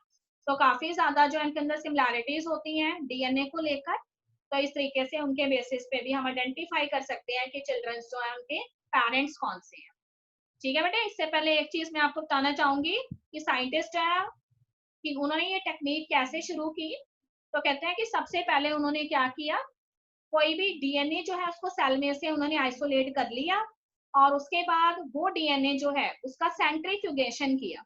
तो काफी ज्यादा जो इनके अंदर सिमिलैरिटीज होती हैं डीएनए को लेकर, तो इस तरीके से उनके बेसिस पे भी हम आइडेंटिफाई कर सकते हैं कि चिल्ड्रंस जो है उनके पेरेंट्स कौन से हैं, ठीक है बेटे। इससे पहले एक चीज मैं आपको बताना चाहूंगी कि साइंटिस्ट है कि उन्होंने ये टेक्निक कैसे शुरू की, तो कहते हैं कि सबसे पहले उन्होंने क्या किया, कोई भी डीएनए जो है उसको सेल में से उन्होंने आइसोलेट कर लिया, और उसके बाद वो डीएनए जो है उसका सेंट्रीफ्यूगेशन किया,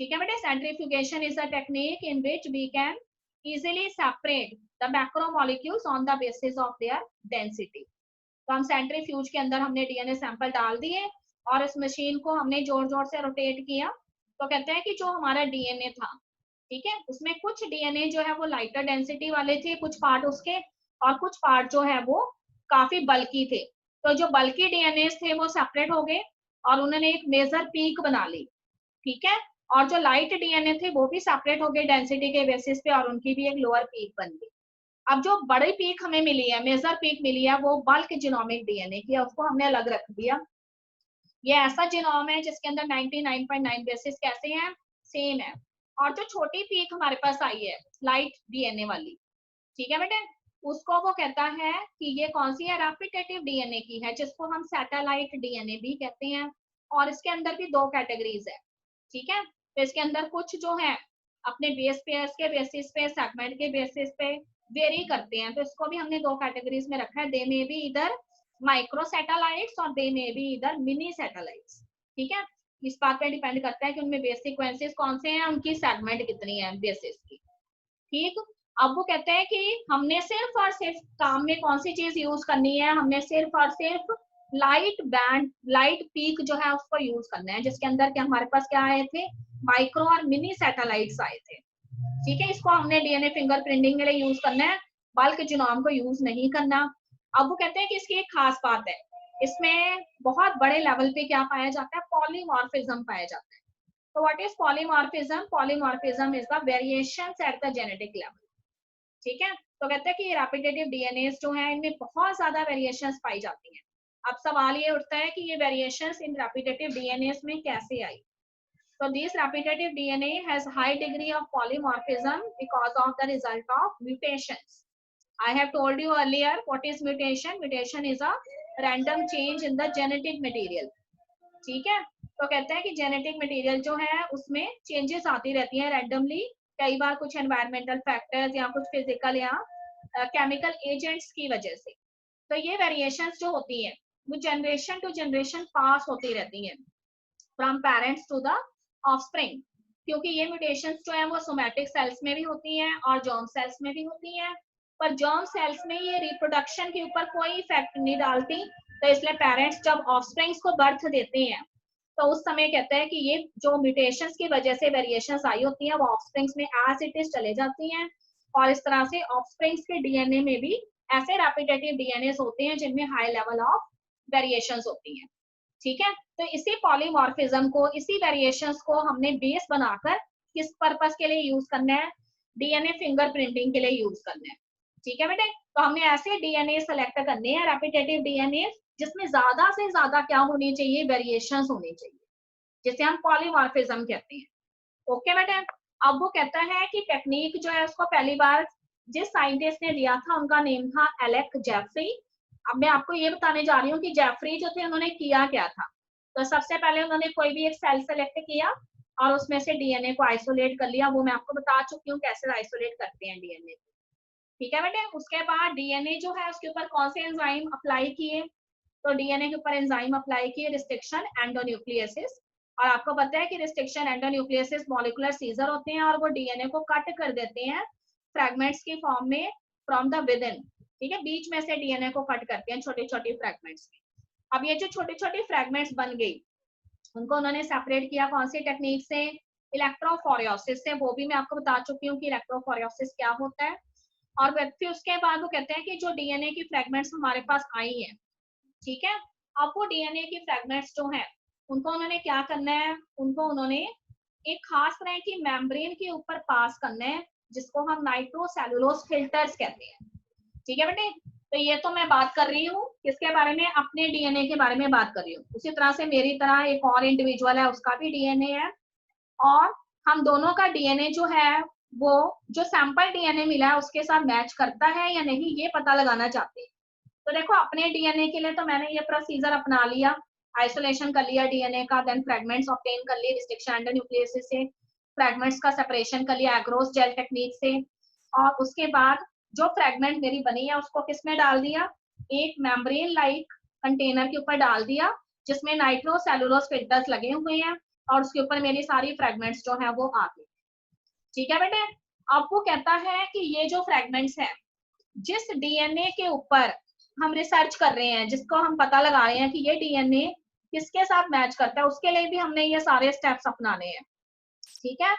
ठीक है बेटे। Centrifugation is a technique in which we can easily separate the macromolecules on the basis of their density. तो हम सेंट्रीफ्यूज के अंदर हमने डीएनए सैंपल डाल दिए और इस मशीन को हमने जोर जोर से रोटेट किया, तो कहते हैं कि जो हमारा डीएनए था, ठीक है, उसमें कुछ डीएनए जो है वो लाइटर डेंसिटी वाले थे, कुछ पार्ट उसके, और कुछ पार्ट जो है वो काफी बल्की थे, तो जो बल्की डीएनए थे वो सेपरेट हो गए और उन्होंने एक मेजर पीक बना ली, ठीक है, और जो लाइट डीएनए थे वो भी सेपरेट हो गए डेंसिटी के बेसिस पे और उनकी भी एक लोअर पीक बन गई। अब जो बड़ी पीक हमें मिली है, मेजर पीक मिली है, वो बल्क जीनोमिक डीएनए की है, उसको हमने अलग रख दिया। ये ऐसा जीनोम है जिसके अंदर 99.9 बेसिस कैसे हैं, सेम है। और जो छोटी पीक हमारे पास आई है लाइट डीएनए वाली, ठीक है बेटे, उसको वो कहता है कि ये कौन सी है, रेपिटेटिव डीएनए की है, जिसको हम सैटेलाइट डीएनए भी कहते हैं, और इसके अंदर भी दो कैटेगरीज है, ठीक है। तो इसके अंदर कुछ जो है अपने बेस पेयर्स के बेसिस पे, सेगमेंट के बेसिस पे वेरी करते हैं, तो इसको भी हमने दो कैटेगरीज में रखा है, दे में भी इधर माइक्रो सैटेलाइट्स और दे में भी इधर मिनी सैटेलाइट्स, ठीक है। इस बात पे डिपेंड करता है कि उनमें बेस सीक्वेंसेस कौन से हैं, उनकी सेगमेंट कितनी है बेसिस की, ठीक। अब वो कहते हैं कि हमने सिर्फ और सिर्फ काम में कौन सी चीज यूज करनी है, हमने सिर्फ और सिर्फ लाइट बैंड, लाइट पीक जो है उसको यूज करना है, जिसके अंदर के हमारे पास क्या आए थे, माइक्रो और मिनी सैटेलाइट्स आए थे, ठीक है। इसको हमने डीएनए फिंगरप्रिंटिंग के लिए यूज करना है, बल्क जीनोम को यूज नहीं करना। अब वो कहते हैं कि इसकी एक खास बात है, इसमें बहुत बड़े लेवल पे क्या पाया जाता है, पॉलीमॉर्फिज्म पाया जाता है। तो what is polymorphism, polymorphism is the variations at the genetic level, ठीक है। तो कहते हैं कि रेपिटेटिव डीएनए जो है इनमें बहुत ज्यादा वेरिएशंस पाई जाती हैं। अब सवाल ये उठता है कि ये वेरिएशंस इन रेपिटेटिव डीएनए में कैसे आई। So this repetitive DNA has high degree of polymorphism because of the result of mutations. I have told you earlier what is mutation. Mutation is a random change in the genetic material. ठीक है, तो कहते हैं कि genetic material जो है उसमें changes आती रहती हैं रैंडमली, कई बार कुछ एनवायरमेंटल फैक्टर्स या कुछ फिजिकल या केमिकल एजेंट्स की वजह से। तो ये वेरिएशंस जो होती हैं वो जनरेशन टू जनरेशन पास होती रहती हैं from parents to the offspring, क्योंकि ये म्यूटेशंस जो है वो सोमैटिक सेल्स में भी होती हैं और जर्म सेल्स में भी होती हैं, पर जर्म सेल्स में ये रिप्रोडक्शन के ऊपर कोई इफेक्ट नहीं डालती। तो इसलिए पेरेंट्स जब ऑफस्प्रिंग्स को बर्थ देते हैं तो उस समय कहते हैं कि ये जो म्यूटेशंस की वजह से वेरिएशंस आई होती हैं वो ऑफस्प्रिंग्स में एज इट इज चले जाती हैं, और इस तरह से ऑफस्प्रिंग्स के डीएनए में भी ऐसे रेपिटेटिव डीएनए होते हैं जिनमें हाई लेवल ऑफ वेरिएशंस होती हैं। ठीक है, तो इसी पॉलीमॉर्फिज्म को, इसी वेरिएशंस को हमने बेस बनाकर किस पर्पस के लिए यूज करना है, डीएनए फिंगरप्रिंटिंग के लिए यूज करना है। ठीक है बेटे, तो हमने ऐसे डीएनए सेलेक्ट करने हैं रेपिटेटिव डीएनए जिसमें ज्यादा से ज्यादा क्या होनी चाहिए, वेरिएशंस होनी चाहिए, जिसे हम पॉलीमॉर्फिज्म कहते हैं। ओके बेटे, अब वो कहता है कि टेक्निक जो है उसको पहली बार जिस साइंटिस्ट ने दिया था उनका नेम था एलेक जेफरी। अब मैं आपको ये बताने जा रही हूँ कि जेफरी जो थे उन्होंने किया क्या था। तो सबसे पहले उन्होंने कोई भी एक सेल सेलेक्ट किया और उसमें से डीएनए को आइसोलेट कर लिया, वो मैं आपको बता चुकी हूँ कैसे आइसोलेट करते हैं डीएनए। ठीक है बेटे, उसके बाद डीएनए जो है उसके ऊपर कौन से एंजाइम अप्लाई किए, तो डीएनए के ऊपर एंजाइम अप्लाई किए रिस्ट्रिक्शन एंडोन्यूक्लियोसिस। और आपको पता है कि रिस्ट्रिक्शन एंडोन्यूक्लियोसिस मॉलिक्यूलर सीजर होते हैं और वो डीएनए को कट कर देते हैं फ्रैगमेंट्स की फॉर्म में फ्रॉम द विद इन। ठीक है, बीच में से डीएनए को कट करते हैं छोटी छोटी फ्रैगमेंट्स में। अब ये जो छोटी छोटी फ्रैगमेंट्स बन गई उनको उन्होंने सेपरेट किया कौन सी टेक्निक से, इलेक्ट्रोफोरेसिस से। वो भी मैं आपको बता चुकी हूँ कि इलेक्ट्रोफोरेसिस क्या होता है। और फिर उसके बाद वो कहते हैं कि जो डीएनए की फ्रैगमेंट्स हमारे पास आई है, ठीक है, अब वो डीएनए की फ्रैगमेंट्स जो है उनको उन्होंने क्या करना है, उनको उन्होंने एक खास तरह की मेम्ब्रेन के ऊपर पास करना है जिसको हम नाइट्रोसेलुलोज फिल्टर्स कहते हैं। ठीक है बेटे, तो ये तो मैं बात कर रही हूँ किसके बारे में, अपने डीएनए के बारे में बात कर रही हूँ। उसी तरह से मेरी तरह एक और इंडिविजुअल है, उसका भी डीएनए है, और हम दोनों का डीएनए जो है वो जो सैंपल डीएनए मिला है उसके साथ मैच करता है या नहीं, ये पता लगाना चाहते हैं। तो देखो अपने डीएनए के लिए तो मैंने ये प्रोसीजर अपना लिया, आइसोलेशन कर लिया डीएनए का, देन फ्रैगमेंट्स ऑब्टेन कर लिए रिस्ट्रिक्शन एंडोन्यूक्लियोसिस से, फ्रैगमेंट्स का सेपरेशन कर लिया एग्रोस जेल टेक्निक से, और उसके बाद जो फ्रैगमेंट मेरी बनी है उसको किसमें डाल दिया, एक मेम्ब्रेन लाइक कंटेनर के ऊपर डाल दिया जिसमें नाइट्रोसेलुलोज फिल्टर्स लगे हुए हैं, और उसके ऊपर मेरी सारी फ्रैगमेंट्स जो है वो आ गई। ठीक है बेटे, अब वो कहता है कि ये जो फ्रैगमेंट्स हैं जिस डीएनए के ऊपर हम रिसर्च कर रहे हैं, जिसको हम पता लगा रहे हैं कि ये डीएनए किसके साथ मैच करता है, उसके लिए भी हमने ये सारे स्टेप्स अपनाने हैं। ठीक है,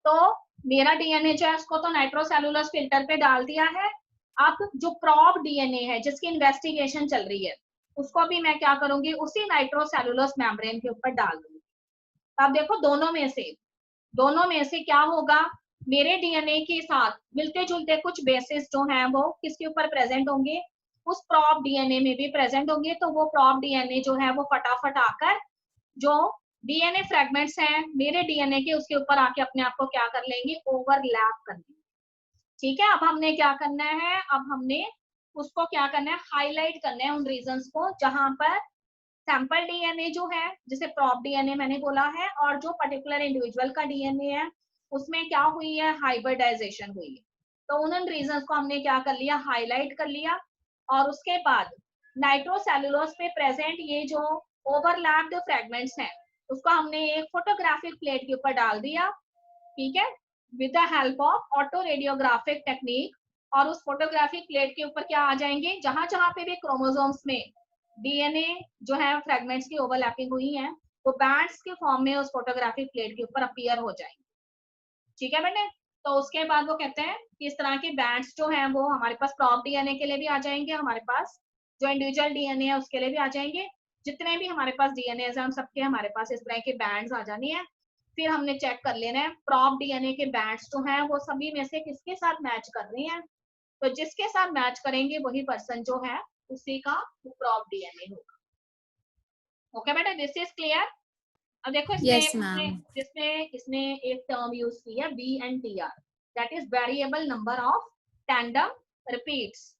तो मेरा डीएनए जो है उसको तो नाइट्रोसेलुलोज फिल्टर पे डाल दिया है। अब जो प्रॉब डीएनए है जिसकी इन्वेस्टिगेशन चल रही है उसको भी मैं क्या करूंगी, उसी नाइट्रोसेलुलोज मेम्ब्रेन के ऊपर डाल दूंगी। अब देखो दोनों में से क्या होगा, मेरे डीएनए के साथ मिलते जुलते कुछ बेसिस जो हैं वो किसके ऊपर प्रेजेंट होंगे, उस प्रॉप डीएनए में भी प्रेजेंट होंगे। तो वो प्रॉप डीएनए जो है वो फटाफट आकर जो डीएनए फ्रैगमेंट्स हैं मेरे डीएनए के उसके ऊपर आके अपने आप को क्या कर लेंगे, ओवरलैप कर लेंगे। ठीक है, अब हमने क्या करना है, अब हमने उसको क्या करना है, हाईलाइट करना है उन रीजन्स को जहां पर सैंपल डीएनए जो है जिसे प्रॉप डीएनए मैंने बोला है और जो पर्टिकुलर इंडिविजुअल का डीएनए है उसमें क्या हुई है, हाइब्रिडाइजेशन हुई है। तो उन रीजंस को हमने क्या कर लिया, हाईलाइट कर लिया, और उसके बाद नाइट्रोसेलुलोज पे प्रेजेंट ये जो ओवरलैप्ड फ्रैगमेंट्स हैं उसको हमने एक फोटोग्राफिक प्लेट के ऊपर डाल दिया। ठीक है, with the help of auto radiographic technique, और उस फोटोग्राफिक प्लेट के ऊपर क्या आ जाएंगे, जहां जहां पे भी क्रोमोसोम्स में डीएनए जो है फ्रैगमेंट्स की ओवरलैपिंग हुई है वो बैंड्स के फॉर्म में उस फोटोग्राफिक प्लेट के ऊपर अपीयर हो जाएंगे। ठीक है बेटे, तो उसके बाद वो कहते हैं कि इस तरह के बैंड्स जो हैं वो हमारे पास प्रॉप डीएनए के लिए भी आ जाएंगे, हमारे पास जो इंडिविजुअल डीएनए है उसके लिए भी आ जाएंगे, जितने भी हमारे पास डीएनए है हम सबके हमारे पास इस तरह के बैंड्स आ जानी है। फिर हमने चेक कर लेना है प्रॉप डीएनए के बैंड्स जो हैं वो सभी में से किसके साथ मैच कर रहे हैं, तो जिसके साथ मैच करेंगे वही पर्सन जो है उसी का प्रॉप डीएनए होगा। ओके बेटा, दिस इज क्लियर। अब देखो यस इसमें मैम। इसने एक टर्म यूज की है VNTR, that is variable number of tandem repeats.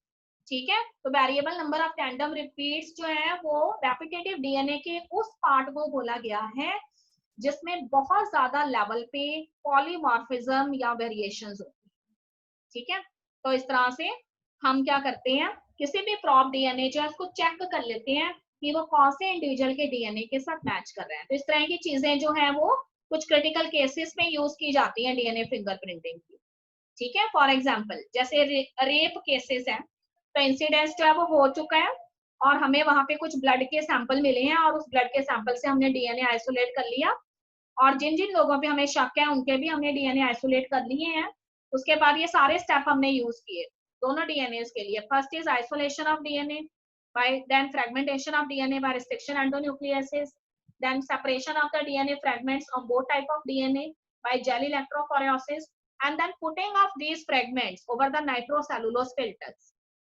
ठीक है, तो variable number of tandem repeats जो है वो रेपिटेटिव डीएनए के उस पार्ट को बोला गया है जिसमें बहुत ज्यादा लेवल पे पॉलीमॉर्फिज्म या वेरिएशंस होती है। ठीक है, तो इस तरह से हम क्या करते हैं, किसी भी प्रॉप डीएनए जो है उसको चेक कर लेते हैं कि वो कौन से इंडिविजुअल के डीएनए के साथ मैच कर रहे हैं। तो इस तरह की चीजें जो है वो कुछ क्रिटिकल केसेस में यूज की जाती हैं डीएनए फिंगरप्रिंटिंग की। ठीक है, फॉर एग्जांपल जैसे रेप केसेस हैं, तो इंसिडेंस जो है वो हो चुका है और हमें वहां पे कुछ ब्लड के सैंपल मिले हैं और उस ब्लड के सैंपल से हमने डीएनए आइसोलेट कर लिया और जिन जिन लोगों पे हमें शक है उनके भी हमने डीएनए आइसोलेट कर लिए हैं। उसके बाद ये सारे स्टेप हमने यूज किए दोनों डीएनए के लिए। First is isolation of DNA, by then fragmentation of DNA by restriction endonucleases, then separation of the DNA fragments of both type of DNA by gel electrophoresis, and then putting of these fragments over the nitrocellulose filters.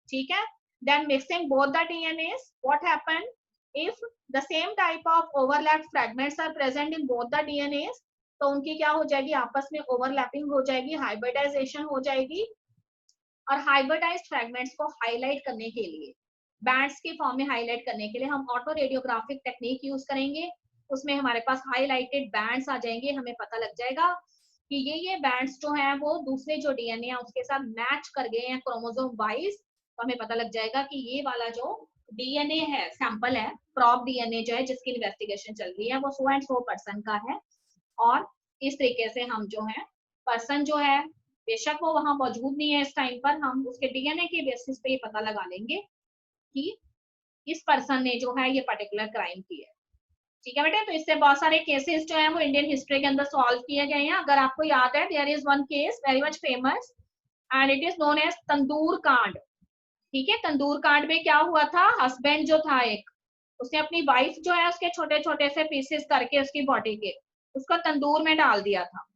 ठीक है, then mixing both the DNAs. What happened if the same type of overlapped fragments are present in both the DNAs? तो उनकी क्या हो जाएगी, आपस में overlapping हो जाएगी, हाइब्रिडाइजेशन हो जाएगी और हाइब्रिडाइज्ड फ्रैगमेंट्स को हाईलाइट करने के लिए, बैंड्स के फॉर्म में हाईलाइट करने के लिए हम ऑटो रेडियोग्राफिक टेक्निक यूज करेंगे। उसमें हमारे पास हाईलाइटेड बैंड्स आ जाएंगे, हमें पता लग जाएगा कि ये बैंड्स जो हैं वो दूसरे जो डीएनए है उसके साथ मैच कर गए हैं क्रोमोसोम वाइज। तो हमें पता लग जाएगा कि ये वाला जो डीएनए है, सैंपल है, प्रॉप डीएनए जो है जिसकी इन्वेस्टिगेशन चल रही है वो सो एंड सो पर्सन का है। और इस तरीके से हम जो है पर्सन जो है, बेशक वो वहां मौजूद नहीं है इस टाइम पर, हम उसके डीएनए के बेसिस पे ये पता लगा लेंगे कि इस पर्सन ने जो है ये पर्टिकुलर क्राइम किया है। ठीक है बेटे, तो इससे बहुत सारे केसेस जो हैं वो इंडियन हिस्ट्री के अंदर सॉल्व किए गए हैं। अगर आपको याद है, there is one case very much famous and it is known as Tandoor कांड। ठीक है, तंदूर कांड में क्या हुआ था, हस्बैंड जो था एक, उसने अपनी वाइफ जो है उसके छोटे छोटे से पीसेस करके उसकी बॉडी के उसको तंदूर में डाल दिया था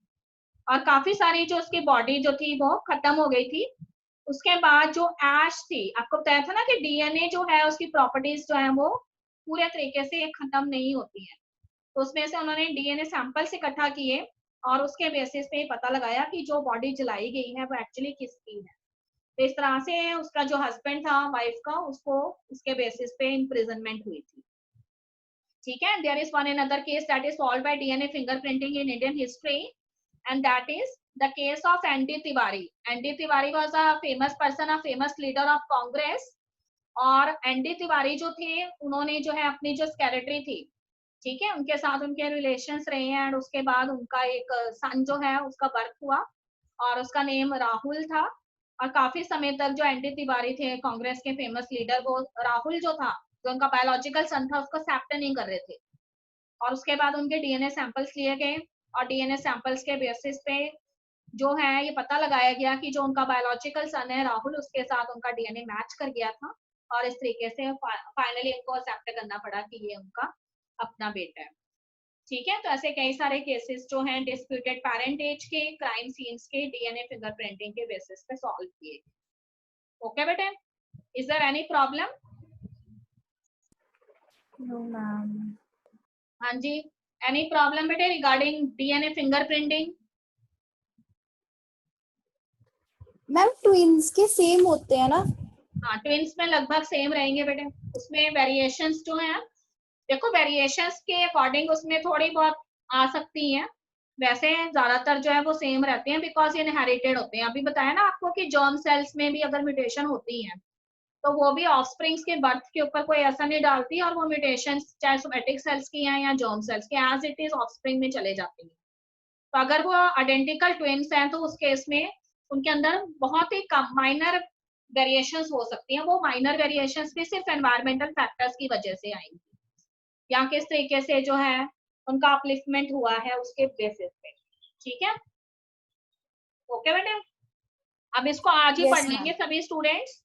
और काफी सारी जो उसकी बॉडी जो थी वो खत्म हो गई थी। उसके बाद जो ऐश थी, आपको बताया था ना कि डीएनए जो है उसकी प्रॉपर्टीज जो है वो पूरे तरीके से खत्म नहीं होती है। तो उसमें से उन्होंने डीएनए सैंपल्स इकट्ठा किए और उसके बेसिस पे पता लगाया कि जो बॉडी जलाई गई है वो एक्चुअली किसकी है। तो इस तरह से उसका जो हस्बैंड था वाइफ का, उसको उसके बेसिस पे इम्प्रिजनमेंट हुई थी। ठीक है, there is one another case that is solved by DNA fingerprinting in Indian history and that is the case of ND Tiwari. ND Tiwari was a famous person, a famous leader of Congress. और ND Tiwari जो थे उन्होंने जो है अपनी जो secretary थी, ठीक है, उनके साथ उनके रिलेशंस रहे हैं एंड उसके बाद उनका एक सन जो है उसका बर्थ हुआ और उसका नेम राहुल था। और काफी समय तक जो ND तिवारी थे कांग्रेस के फेमस लीडर, वो राहुल जो था, जो उनका बायोलॉजिकल सन था, उसको एक्सेप्ट नहीं कर रहे थे। और उसके बाद उनके डीएनए सैंपल्स लिए गए और डीएनए सैंपल्स के बेसिस पे जो है ये पता लगाया गया कि जो उनका बायोलॉजिकल सन है राहुल, उसके साथ उनका डीएनए मैच कर गया था और इस तरीके से फाइनली उनको एक्सेप्ट करना पड़ा कि ये उनका अपना बेटा है। ठीक है, तो ऐसे कई सारे केसेस जो हैं डिस्प्यूटेड पेरेंटेज के, क्राइम सीन्स के डीएनए फिंगरप्रिंटिंग के बेसिस पे सॉल्व किए। ओके बेटे, is there any problem? No ma'am. हाँ जी, एनी प्रॉब्लम बेटे regarding DNA fingerprinting? Ma'am twins के सेम होते हैं ना? हाँ, ट्विन्स में लगभग सेम रहेंगे बेटे। उसमें वेरिएशंस जो हैं, देखो वेरिएशंस के अकॉर्डिंग उसमें थोड़ी बहुत आ सकती हैं, वैसे ज्यादातर जो है वो सेम रहते हैं बिकॉज ये इनहेरिटेड होते हैं। अभी बताया ना आपको कि जर्म सेल्स में भी अगर म्यूटेशन होती है तो वो भी ऑफस्प्रिंग्स के बर्थ के ऊपर कोई ऐसा नहीं डालती और वो म्यूटेशन चाहे सोमेटिक सेल्स की हैं या जर्म सेल्स की, एज इट इज ऑफस्प्रिंग में चले जाती हैं। तो अगर वो आइडेंटिकल ट्विन्स हैं तो उस केस में उनके अंदर बहुत ही कम माइनर वेरिएशंस हो सकती हैं। वो माइनर वेरिएशंस भी सिर्फ एनवायरमेंटल फैक्टर्स की वजह से आएंगी या किस तरीके से जो है उनका अपलिफ्टमेंट हुआ है उसके बेसिस पे। ठीक है, ओके बेटे, अब इसको आज ही पढ़ लेंगे सभी स्टूडेंट्स।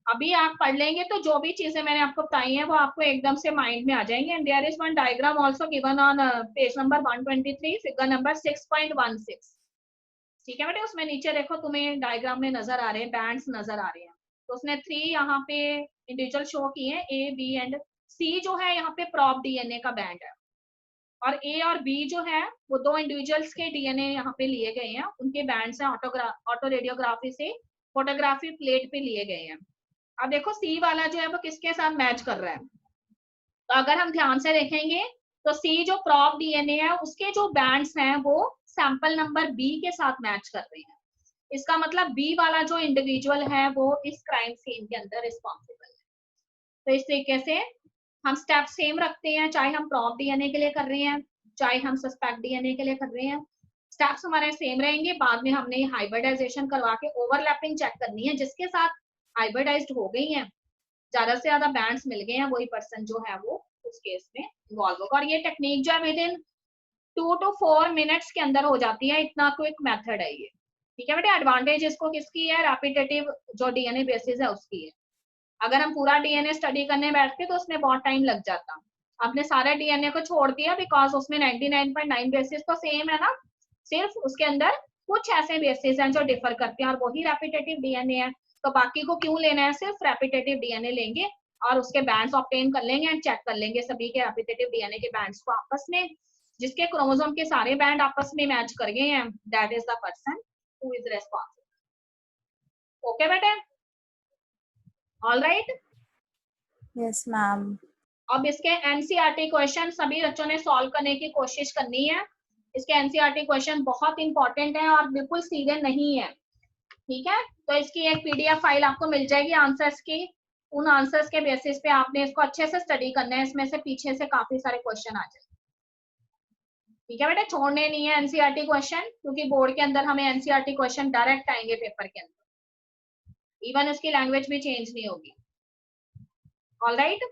अभी आप पढ़ लेंगे तो जो भी चीजें मैंने आपको बताई हैं वो आपको एकदम से माइंड में आ जाएंगे। And there is one diagram also given on page number 123, figure number 6.16। ठीक है बेटे, उसमें नीचे देखो तुम्हें डायग्राम में नजर आ रहे हैं, बैंड्स नजर आ रहे हैं। तो उसने 3 यहाँ पे इंडिविजुअल शो किए हैं, ए बी एंड सी जो है यहाँ पे प्रॉप डीएनए का बैंड है, और ए और बी जो है वो 2 इंडिविजुअल्स के डीएनए यहाँ पे लिए गए हैं, उनके बैंड्स हैं ऑटो रेडियोग्राफी से फोटोग्राफी प्लेट पे लिए गए हैं। अब देखो सी वाला जो है वो किसके साथ मैच कर रहा है, तो अगर हम ध्यान से देखेंगे तो सी जो प्रॉप डीएनए है उसके जो बैंड्स हैं वो सैंपल नंबर बी के साथ मैच कर रहे हैं। इसका मतलब बी वाला जो इंडिविजुअल है वो इस क्राइम सीन के अंदर रिस्पॉन्सिबल है। तो इस तरीके से हम स्टेप सेम रखते हैं, चाहे हम प्रॉप डीएनए के लिए कर रहे हैं, चाहे हम सस्पेक्ट डीएनए के लिए कर रहे हैं, स्टेप्स हमारे सेम रहेंगे। बाद में हमने हाइब्रिडाइजेशन करवा के ओवरलैपिंग चेक करनी है, जिसके साथ हाइब्रिडाइज्ड हो गई है, ज्यादा से ज्यादा बैंड्स मिल गए हैं, वही पर्सन जो है वो उस केस में इन्वॉल्व होगा। और ये टेक्निक जो है विद इन 2 to 4 मिनट्स के अंदर हो जाती है, इतना क्विक मेथड है ये। ठीक है बेटे, एडवांटेज इसको किसकी है, रैपिटेटिव जो डीएनए बेसिस है उसकी है। अगर हम पूरा डीएनए स्टडी करने बैठते तो उसमें बहुत टाइम लग जाता। आपने सारे डीएनए को छोड़ दिया बिकॉज उसमें 99.9 बेसिस तो सेम है ना, सिर्फ उसके अंदर कुछ ऐसे बेसिस हैं जो डिफर करते हैं और वही रैपिटेटिव डीएनए है। तो बाकी को क्यों लेना है, सिर्फ रैपिटेटिव डीएनए लेंगे और उसके बैंड्स ऑब्टेन कर लेंगे एंड चेक कर लेंगे सभी के रैपिटेटिव डीएनए के बैंड्स को आपस में, जिसके क्रोमोसोम के सारे बैंड आपस में मैच कर गए हैं, that is the person who is responsible. Okay बेटे, ऑल राइट। Yes ma'am. अब इसके एनसीईआरटी क्वेश्चन सभी बच्चों ने सॉल्व करने की कोशिश करनी है। इसके एनसीईआरटी क्वेश्चन बहुत इंपॉर्टेंट है और बिल्कुल सीधे नहीं है। ठीक है, तो इसकी एक पीडीएफ फाइल आपको मिल जाएगी आंसर्स की, उन आंसर्स के बेसिस पे आपने इसको अच्छे से स्टडी करना है, इसमें से पीछे से काफी सारे क्वेश्चन आ जाए। ठीक है बेटा, छोड़ने नहीं है एनसीईआरटी क्वेश्चन, क्योंकि बोर्ड के अंदर हमें एनसीईआरटी क्वेश्चन डायरेक्ट आएंगे पेपर के अंदर, इवन उसकी लैंग्वेज भी चेंज नहीं होगी। All right,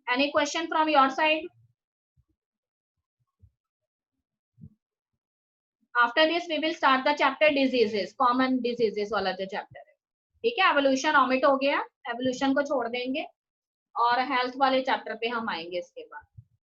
any question from your side? After this we will start the chapter diseases, common diseases वाला जो चैप्टर है। ठीक है, एवोल्यूशन ऑमिट हो गया, एवोल्यूशन को छोड़ देंगे और हेल्थ वाले चैप्टर पे हम आएंगे इसके बाद।